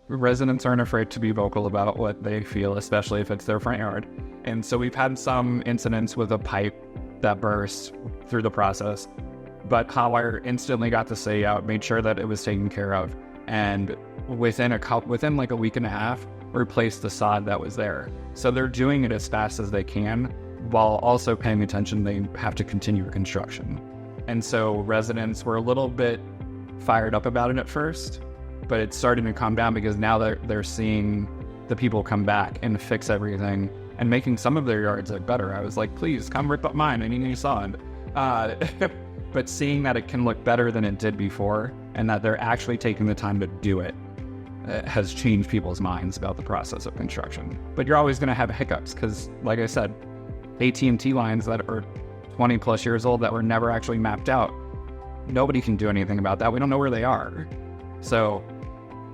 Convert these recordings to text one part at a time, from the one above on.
residents aren't afraid to be vocal about what they feel, especially if it's their front yard. And so we've had some incidents with a pipe that burst through the process, but Hotwire instantly got the city out, made sure that it was taken care of, and within like a week and a half, replaced the sod that was there. So they're doing it as fast as they can, while also paying attention they have to continue construction. And so residents were a little bit fired up about it at first, but it's starting to calm down because now they're seeing the people come back and fix everything and making some of their yards look better. I was like, please come rip up mine, I need new sod. But seeing that it can look better than it did before and that they're actually taking the time to do it has changed people's minds about the process of construction. But you're always going to have hiccups because, like I said, AT&T lines that are 20 plus years old that were never actually mapped out, nobody can do anything about that. We don't know where they are. So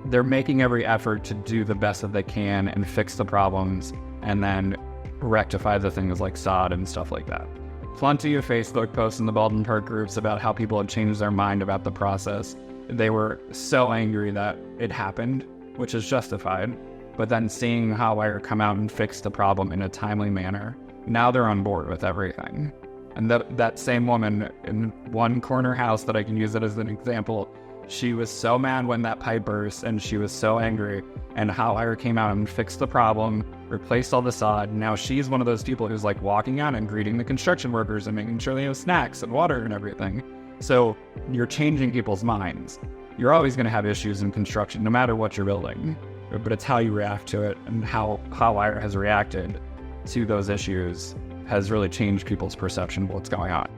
they're making every effort to do the best that they can and fix the problems and then rectify the things like sod and stuff like that. Plenty of Facebook posts in the Baldwin Park groups about how people had changed their mind about the process. They were so angry that it happened, which is justified, but then seeing Hotwire come out and fix the problem in a timely manner, now they're on board with everything. And that same woman in one corner house that I can use it as an example, she was so mad when that pipe burst and she was so angry, and Hotwire came out and fixed the problem, replaced all the sod. Now she's one of those people who's like walking out and greeting the construction workers and making sure they have snacks and water and everything. So you're changing people's minds. You're always going to have issues in construction, no matter what you're building, but it's how you react to it, and how Hotwire has reacted to those issues has really changed people's perception of what's going on.